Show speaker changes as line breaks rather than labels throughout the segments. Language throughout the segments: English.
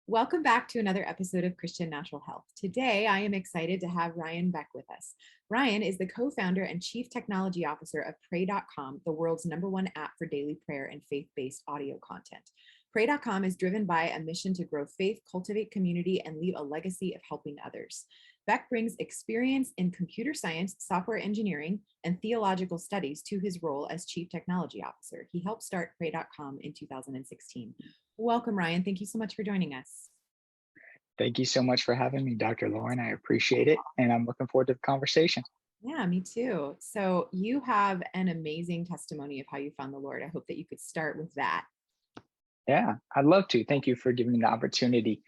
Welcome back to another episode of Christian Natural Health. Today, I am excited to have Ryan Beck with us. Ryan is the co-founder and chief technology officer of Pray.com, the world's #1 app for daily prayer and faith-based audio content. Pray.com is driven by a mission to grow faith, cultivate community, and leave a legacy of helping others. Beck brings experience in computer science, software engineering, and theological studies to his role as chief technology officer. He helped start Pray.com in 2016. Welcome, Ryan. Thank you so much for joining us.
Thank you so much for having me, Dr. Lauren. I appreciate it, and I'm looking forward to the conversation.
Yeah, me too. So you have an amazing testimony of how you found the Lord. I hope that you could start with that.
Yeah, I'd love to. Thank you for giving me the opportunity.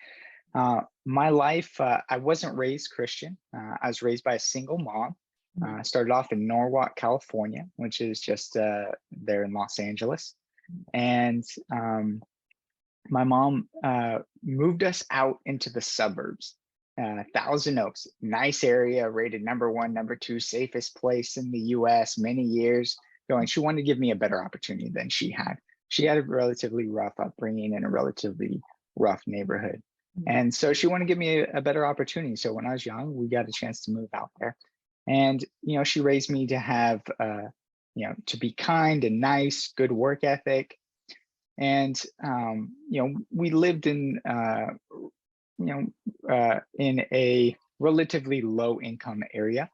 My life, I wasn't raised Christian. I was raised by a single mom. I started off in Norwalk, California, which is just there in Los Angeles. And my mom moved us out into the suburbs, Thousand Oaks, nice area, rated #1, #2, safest place in the US, many years ago. And she wanted to give me a better opportunity than she had. She had a relatively rough upbringing in a relatively rough neighborhood. And so she wanted to give me a better opportunity. So when I was young, we got a chance to move out there. And, she raised me to have, to be kind and nice, good work ethic. And we lived in in a relatively low income area.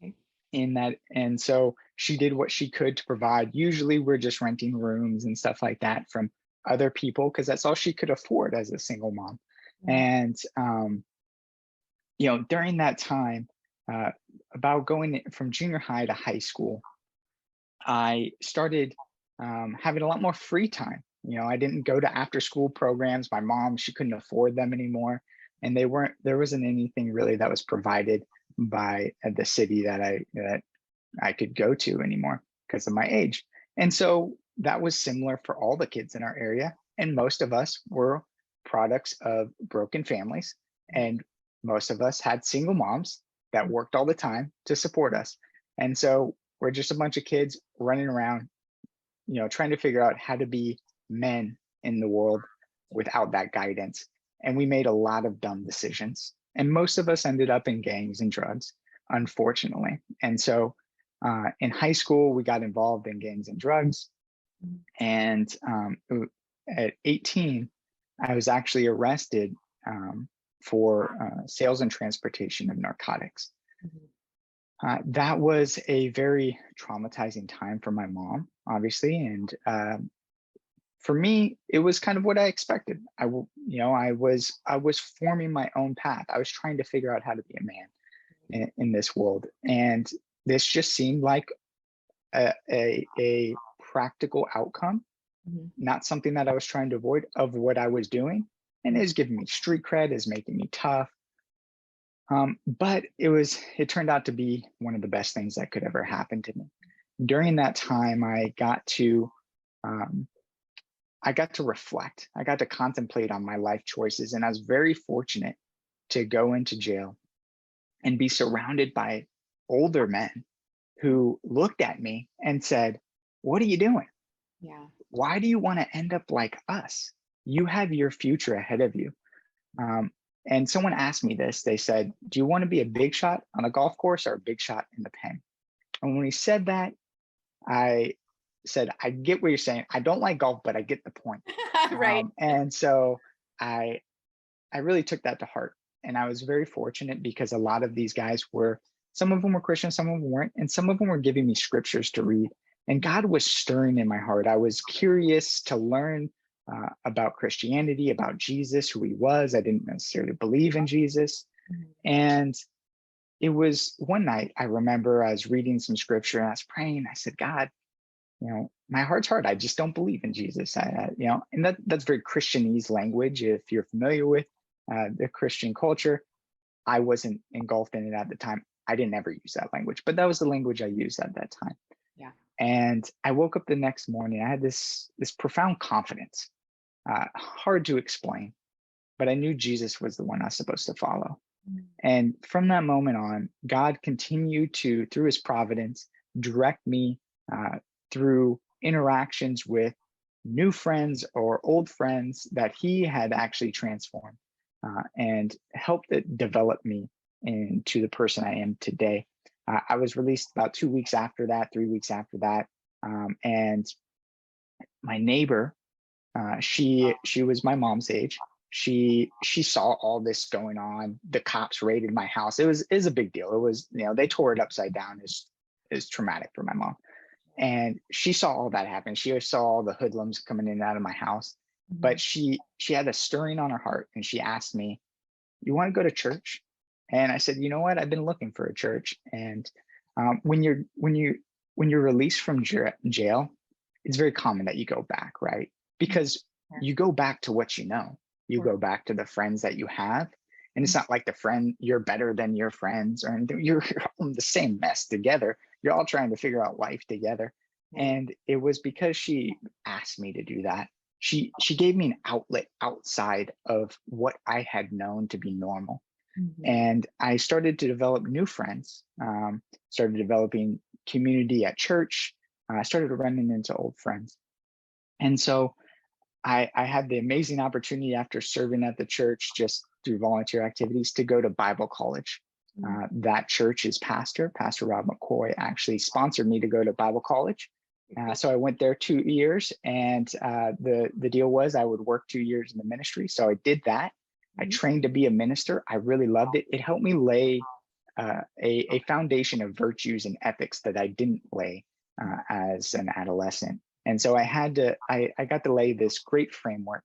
Okay.
In that, and so she did what she could to provide. Usually we're just renting rooms and stuff like that from other people because that's all she could afford as a single mom. And during that time, about going from junior high to high school, I started having a lot more free time. I didn't go to after school programs. My mom, she couldn't afford them anymore. And there wasn't anything really that was provided by the city that I could go to anymore because of my age. And so that was similar for all the kids in our area. And most of us were products of broken families. And most of us had single moms that worked all the time to support us. And so we're just a bunch of kids running around, trying to figure out how to be men in the world without that guidance. And we made a lot of dumb decisions. And most of us ended up in gangs and drugs, unfortunately. And so in high school, we got involved in gangs and drugs. And at 18, I was actually arrested for sales and transportation of narcotics. That was a very traumatizing time for my mom, obviously. And for me, it was kind of what I expected. I was forming my own path. I was trying to figure out how to be a man in this world. And this just seemed like a practical outcome, not something that I was trying to avoid of what I was doing. And it was giving me street cred, is making me tough. But it turned out to be one of the best things that could ever happen to me. During that time, I got to reflect. I got to contemplate on my life choices. And I was very fortunate to go into jail and be surrounded by older men who looked at me and said, "What are you doing?
Yeah.
Why do you want to end up like us? You have your future ahead of you." And someone asked me this. They said, "Do you want to be a big shot on a golf course or a big shot in the pen?" And when he said that, I said, "I get what you're saying. I don't like golf, but I get the point."
Right.
And so I really took that to heart. And I was very fortunate because a lot of these guys some of them were Christian, some of them weren't, and some of them were giving me scriptures to read. And God was stirring in my heart. I was curious to learn about Christianity, about Jesus, who he was. I didn't necessarily believe in Jesus. And it was one night, I remember I was reading some scripture and I was praying. I said, "God, my heart's hard. I just don't believe in Jesus." And that's very Christianese language. If you're familiar with the Christian culture, I wasn't engulfed in it at the time. I didn't ever use that language, but that was the language I used at that time.
Yeah.
And I woke up the next morning. I had this profound confidence, hard to explain, but I knew Jesus was the one I was supposed to follow. And from that moment on, God continued to, through his providence, direct me through interactions with new friends or old friends that he had actually transformed and helped it develop me into the person I am today. I was released about 2 weeks after that, 3 weeks after that. And my neighbor, she was my mom's age. She saw all this going on. The cops raided my house. It was a big deal. It was, they tore it upside down. Is traumatic for my mom. And she saw all that happen. She saw all the hoodlums coming in and out of my house. But she had a stirring on her heart, and she asked me, "You want to go to church?" And I said, "You know what? I've been looking for a church." And when you're released from jail, it's very common that you go back, right? Because you go back to what you know. You go back to the friends that you have. And it's not like you're better than your friends, or anything. You're all in the same mess together. You're all trying to figure out life together. And it was because she asked me to do that. She gave me an outlet outside of what I had known to be normal. And I started to develop new friends, started developing community at church. I started running into old friends. And so I had the amazing opportunity, after serving at the church just through volunteer activities, to go to Bible college. That church's Pastor Rob McCoy, actually sponsored me to go to Bible college. So I went there 2 years, and the deal was I would work 2 years in the ministry. So I did that. I trained to be a minister. I really loved it. It helped me lay a foundation of virtues and ethics that I didn't lay as an adolescent. And so I got to lay this great framework.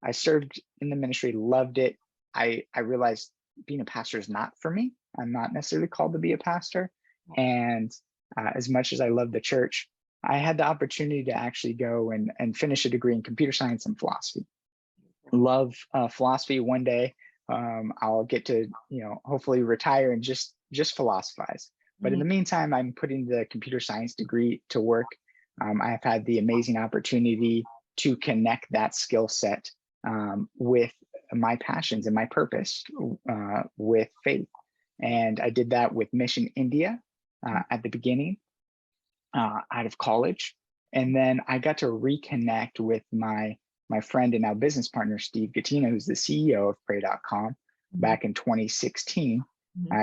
I served in the ministry, loved it. I realized being a pastor is not for me. I'm not necessarily called to be a pastor. And as much as I love the church, I had the opportunity to actually go and finish a degree in computer science and philosophy. Love philosophy. One day I'll get to, hopefully retire and just philosophize. But in the meantime, I'm putting the computer science degree to work. I've had the amazing opportunity to connect that skill set with my passions and my purpose with faith. And I did that with Mission India at the beginning, out of college. And then I got to reconnect with my friend and now business partner, Steve Gattina, who's the CEO of Pray.com, back in 2016.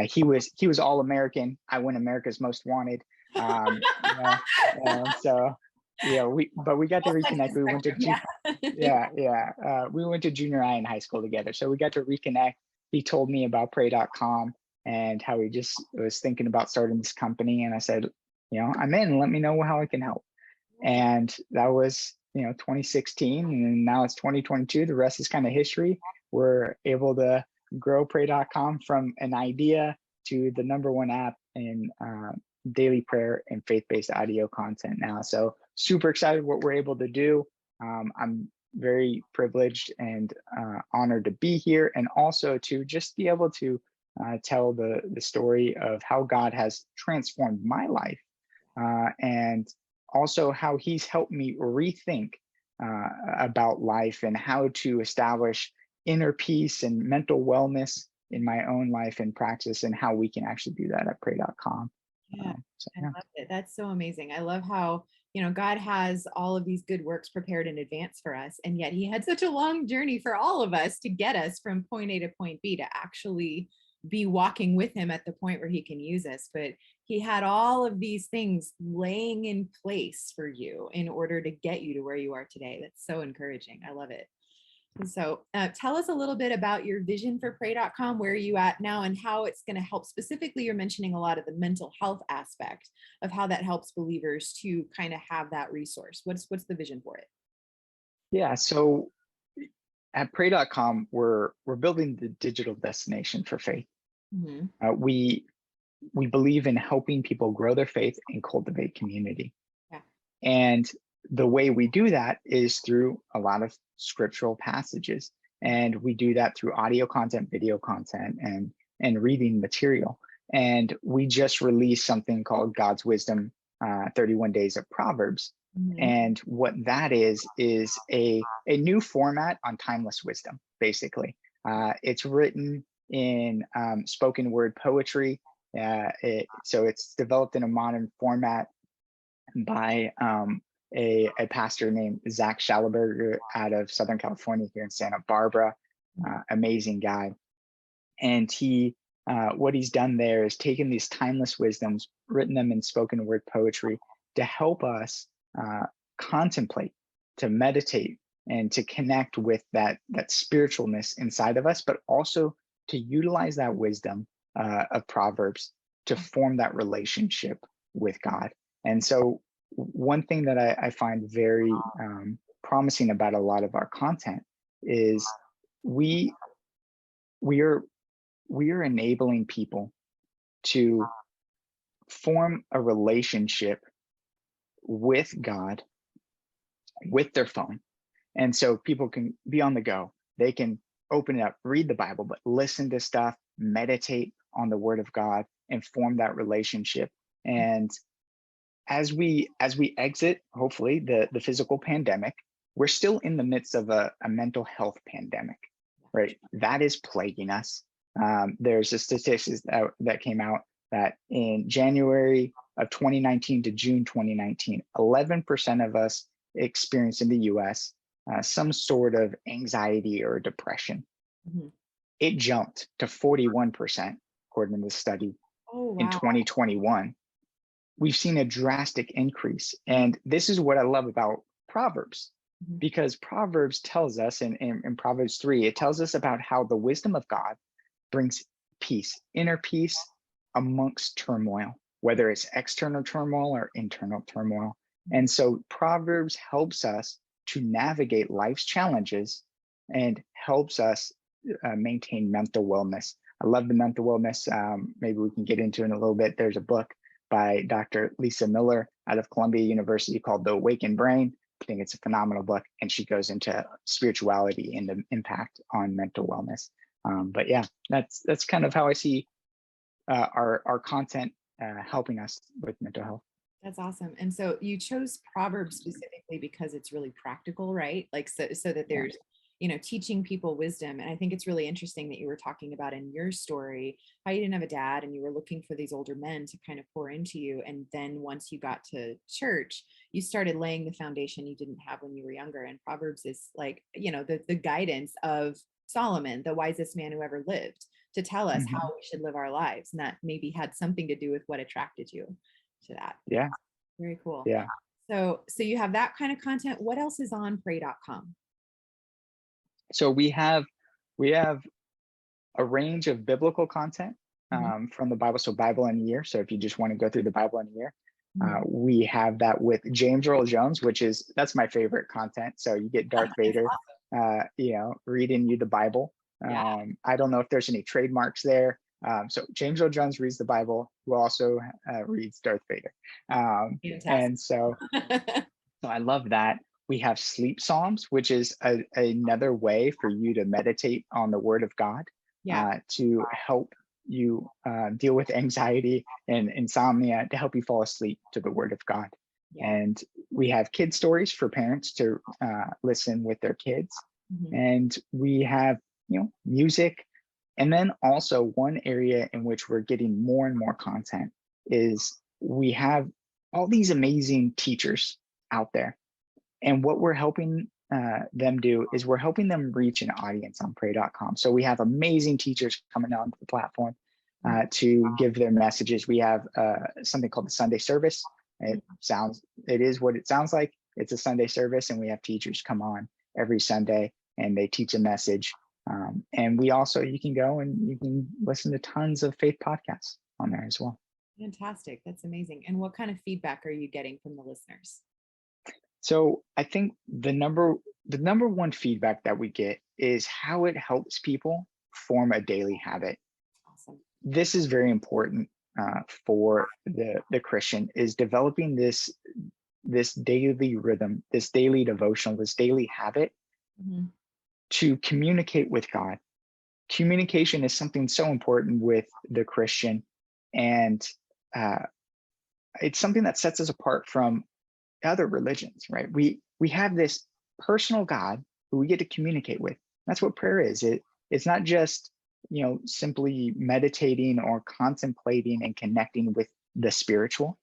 He was all American. I won America's Most Wanted. So we got to reconnect. We went to we went to junior high and high school together. So we got to reconnect. He told me about Pray.com and how he just was thinking about starting this company. And I said, I'm in. Let me know how I can help. And that was 2016, and now it's 2022. The rest is kind of history. We're able to grow Pray.com from an idea to the #1 app in daily prayer and faith-based audio content now. So super excited what we're able to do. I'm very privileged and honored to be here, and also to just be able to tell the story of how God has transformed my life, and also how he's helped me rethink about life and how to establish inner peace and mental wellness in my own life and practice, and how we can actually do that at Pray.com.
I love it. That's so amazing. I love how, God has all of these good works prepared in advance for us. And yet he had such a long journey for all of us to get us from point A to point B to actually be walking with him at the point where he can use us. But he had all of these things laying in place for you in order to get you to where you are today. That's so encouraging. I love it. So tell us a little bit about your vision for Pray.com, where are you at now, and how it's going to help. Specifically, you're mentioning a lot of the mental health aspect of how that helps believers to kind of have that resource. What's the vision for it?
Yeah, so at Pray.com, we're building the digital destination for faith. We believe in helping people grow their faith and cultivate community. And the way we do that is through a lot of scriptural passages. And we do that through audio content, video content, and reading material. And we just released something called God's Wisdom, 31 Days of Proverbs. And what that is a new format on timeless wisdom, basically. It's written in spoken word poetry. So it's developed in a modern format by a pastor named Zach Schallenberger out of Southern California here in Santa Barbara. Amazing guy. And what he's done there is taken these timeless wisdoms, written them in spoken word poetry to help us contemplate, to meditate, and to connect with that spiritualness inside of us, but also to utilize that wisdom of Proverbs to form that relationship with God. And so one thing that I find very promising about a lot of our content is we are enabling people to form a relationship with God with their phone. And so people can be on the go. They can open it up, read the Bible, but listen to stuff, meditate on the Word of God, and form that relationship. And as we exit, hopefully, the physical pandemic, we're still in the midst of a mental health pandemic, right? That is plaguing us. There's a statistics that came out that in January of 2019 to June 2019, 11% of us experienced in the US some sort of anxiety or depression. It jumped to 41%, according to the study, in 2021. We've seen a drastic increase. And this is what I love about Proverbs, because Proverbs tells us in Proverbs 3, it tells us about how the wisdom of God brings peace, inner peace amongst turmoil, whether it's external turmoil or internal turmoil. And so Proverbs helps us to navigate life's challenges and helps us maintain mental wellness. I love the mental wellness. Maybe we can get into it in a little bit. There's a book by Dr. Lisa Miller out of Columbia University called The Awakened Brain. I think it's a phenomenal book, and she goes into spirituality and the impact on mental wellness. But yeah, that's kind of how I see our content helping us with mental health.
That's awesome. And so you chose Proverbs specifically because it's really practical, right? Like so that there's, teaching people wisdom. And I think it's really interesting that you were talking about in your story how you didn't have a dad and you were looking for these older men to kind of pour into you. And then once you got to church, you started laying the foundation you didn't have when you were younger. And Proverbs is like, the guidance of Solomon, the wisest man who ever lived, to tell us how we should live our lives. And that maybe had something to do with what attracted you to that.
Yeah.
Very cool.
Yeah.
So you have that kind of content. What else is on pray.com?
So we have a range of biblical content from the Bible. So Bible in a year. So if you just want to go through the Bible in a year, we have that with James Earl Jones, that's my favorite content. So you get Darth Vader, reading you the Bible. I don't know if there's any trademarks there. So James Earl Jones reads the Bible, who also reads Darth Vader. And so I love that. We have sleep psalms, which is another way for you to meditate on the Word of God to help you deal with anxiety and insomnia, to help you fall asleep to the Word of God. And we have kid stories for parents to listen with their kids. And we have, music. And then also one area in which we're getting more and more content is we have all these amazing teachers out there. And what we're helping them do is we're helping them reach an audience on pray.com. So we have amazing teachers coming onto the platform to give their messages. We have something called the Sunday service. It is what it sounds like. It's a Sunday service, and we have teachers come on every Sunday and they teach a message. And you can go and you can listen to tons of faith podcasts on there as well.
Fantastic. That's amazing. And what kind of feedback are you getting from the listeners?
So I think the number one feedback that we get is how it helps people form a daily habit.
Awesome.
This is very important for the Christian, is developing this daily rhythm, this daily devotional, this daily habit to communicate with God. Communication is something so important with the Christian, and it's something that sets us apart from other religions, right? We have this personal God who we get to communicate with. That's what prayer is. It's not just simply meditating or contemplating and connecting with the spiritual.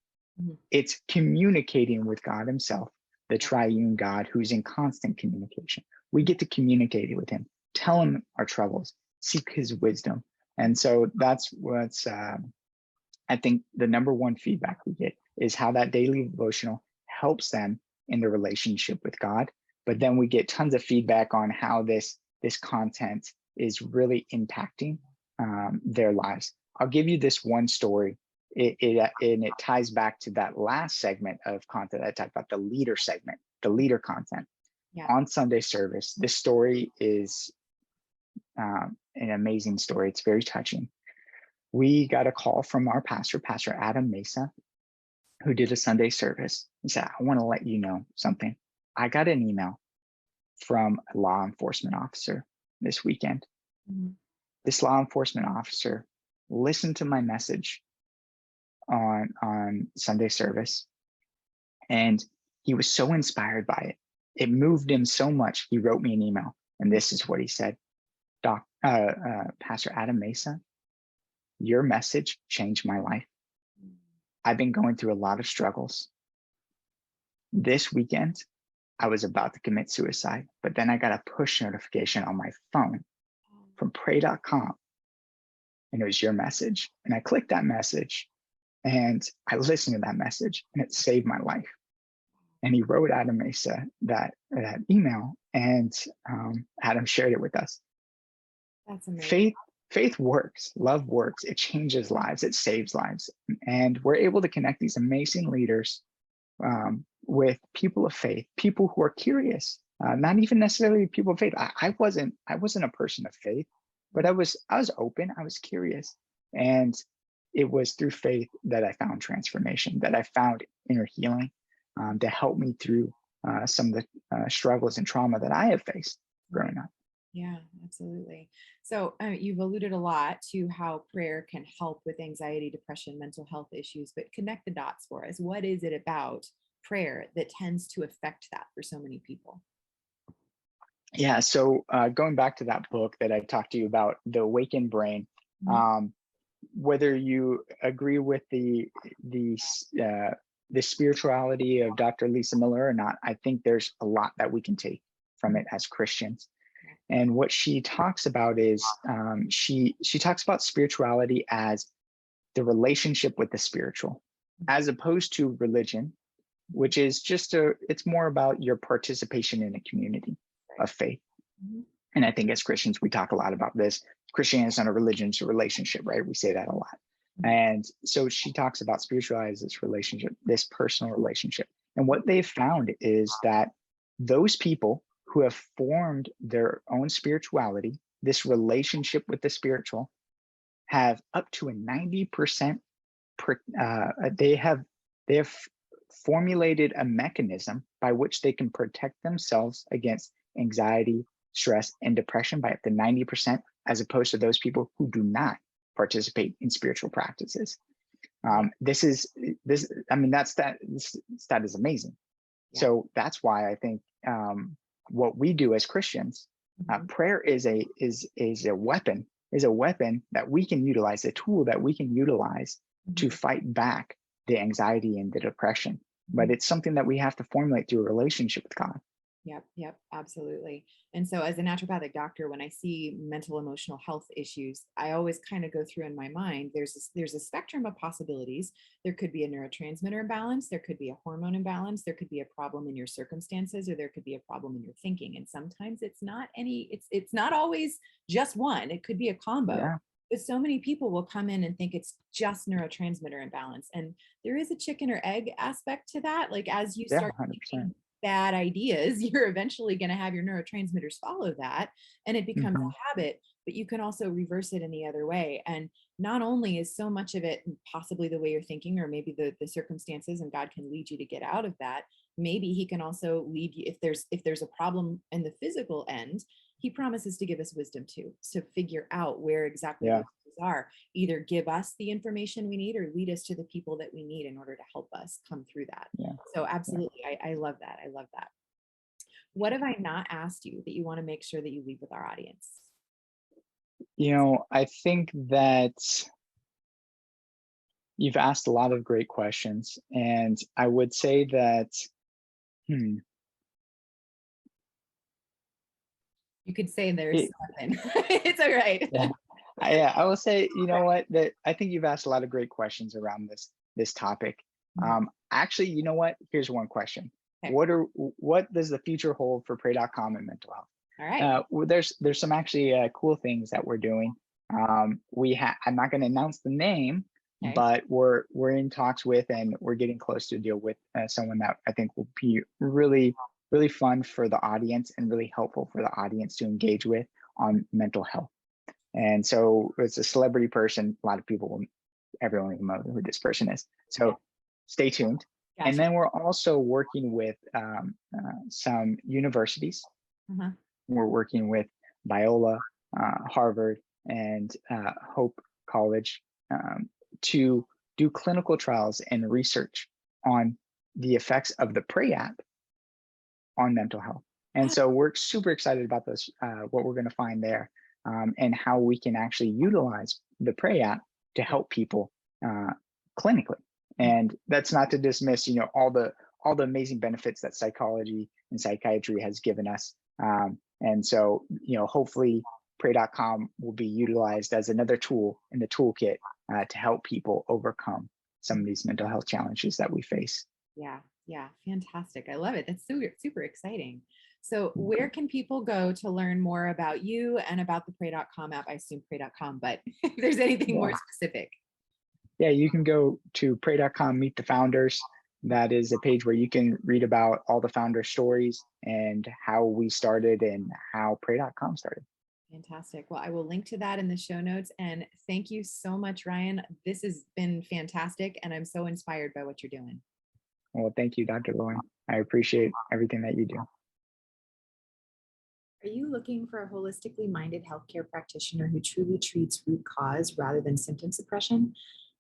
It's communicating with God himself the triune God who's in constant communication. We get to communicate with him, tell him our troubles, seek his wisdom. And so that's what's, I think the number one feedback we get is how that daily devotional helps them in their relationship with God. But then we get tons of feedback on how this content is really impacting their lives. I'll give you this one story. And it ties back to that last segment of content I talked about, the leader segment, the leader content.
Yeah.
On Sunday service. This story is an amazing story. It's very touching. We got a call from our pastor, Pastor Adam Mesa, who did a Sunday service. He said, I want to let you know something. I got an email from a law enforcement officer this weekend. Mm-hmm. This law enforcement officer listened to my message on Sunday service, and he was so inspired by it. It moved him so much. He wrote me an email, and this is what he said. Pastor Adam Mesa, your message changed my life. I've been going through a lot of struggles. This weekend, I was about to commit suicide, but then I got a push notification on my phone from Pray.com, and it was your message. And I clicked that message, and I listened to that message, and it saved my life. And he wrote Adam Mesa that email, and Adam shared it with us.
That's amazing.
Faith works, love works, it changes lives, it saves lives. And we're able to connect these amazing leaders with people of faith, people who are curious, not even necessarily people of faith. I wasn't a person of faith, but I was open, I was curious. And it was through faith that I found transformation, that I found inner healing to help me through some of the struggles and trauma that I have faced growing up.
Yeah, absolutely. So you've alluded a lot to how prayer can help with anxiety, depression, mental health issues, but connect the dots for us. What is it about prayer that tends to affect that for so many people?
Yeah, so going back to that book that I talked to you about, The Awakened Brain, whether you agree with the spirituality of Dr. Lisa Miller or not, I think there's a lot that we can take from it as Christians. And what she talks about is she talks about spirituality as the relationship with the spiritual, as opposed to religion, which is it's more about your participation in a community of faith. And I think as Christians, we talk a lot about this. Christianity is not a religion, it's a relationship, right? We say that a lot. And so she talks about spirituality as this relationship, this personal relationship. And what they've found is that those people who have formed their own spirituality, this relationship with the spiritual, have up to a 90%, they have formulated a mechanism by which they can protect themselves against anxiety, stress, and depression by up to 90%, as opposed to those people who do not participate in spiritual practices. That is amazing. Yeah. So that's why I think what we do as Christians, prayer is a weapon that we can utilize, a tool that we can utilize to fight back the anxiety and the depression. But it's something that we have to formulate through a relationship with God.
Yep, absolutely. And so as a naturopathic doctor, when I see mental emotional health issues, I always kind of go through in my mind, there's a spectrum of possibilities. There could be a neurotransmitter imbalance, there could be a hormone imbalance, there could be a problem in your circumstances, or there could be a problem in your thinking. And sometimes it's not always just one, it could be a combo. Yeah. But so many people will come in and think it's just neurotransmitter imbalance. And there is a chicken or egg aspect to that. Like as you start
100%.
Bad ideas, you're eventually going to have your neurotransmitters follow that, and it becomes a habit. But you can also reverse it in the other way. And not only is so much of it possibly the way you're thinking, or maybe the circumstances, and God can lead you to get out of that. Maybe he can also lead you, if there's a problem in the physical end, he promises to give us wisdom too, to figure out where exactly those are. Either give us the information we need or lead us to the people that we need in order to help us come through that. So absolutely, I love that. I love that. What have I not asked you that you want to make sure that you leave with our audience?
I think that you've asked a lot of great questions, and I would say that
You could say there's
It,
7. It's all right.
yeah, I will say, you know what, that I think you've asked a lot of great questions around this topic.
Mhm.
Actually, you know what? Here's one question.
Okay.
What does the future hold for Pray.com and mental health?
All right.
Well, there's some actually cool things that we're doing. I'm not going to announce the name,
Okay.
but we're in talks with, and we're getting close to a deal with someone that I think will be really fun for the audience and really helpful for the audience to engage with on mental health. And so it's a celebrity person. A lot of people, everyone will know who this person is. So stay tuned. And
Gotcha.
then we're also working with some universities.
Uh-huh.
We're working with Biola, Harvard, and Hope College to do clinical trials and research on the effects of the Pray app on mental health. And so we're super excited about this, what we're going to find there, and how we can actually utilize the Pray app to help people clinically. And that's not to dismiss, all the amazing benefits that psychology and psychiatry has given us. And so, hopefully Pray.com will be utilized as another tool in the toolkit to help people overcome some of these mental health challenges that we face.
Yeah. Yeah. Fantastic. I love it. That's super exciting. So where can people go to learn more about you and about the Pray.com app? I assume Pray.com, but if there's anything more specific.
Yeah, you can go to Pray.com, meet the founders. That is a page where you can read about all the founder stories and how we started and how Pray.com started.
Fantastic. Well, I will link to that in the show notes. And thank you so much, Ryan. This has been fantastic. And I'm so inspired by what you're doing.
Well, thank you, Dr. Lauren. I appreciate everything that you do.
Are you looking for a holistically minded healthcare practitioner who truly treats root cause rather than symptom suppression?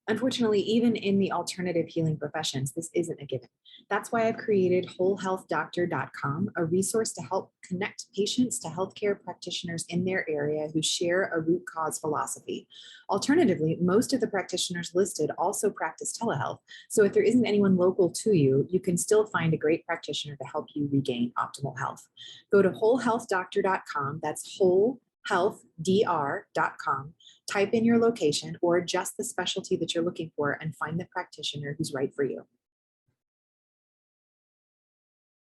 Unfortunately, even in the alternative healing professions, this isn't a given. That's why I've created wholehealthdoctor.com, a resource to help connect patients to healthcare practitioners in their area who share a root cause philosophy. Alternatively, most of the practitioners listed also practice telehealth. So if there isn't anyone local to you, you can still find a great practitioner to help you regain optimal health. Go to wholehealthdoctor.com. That's wholehealthdr.com. Type in your location or just the specialty that you're looking for and find the practitioner who's right for you.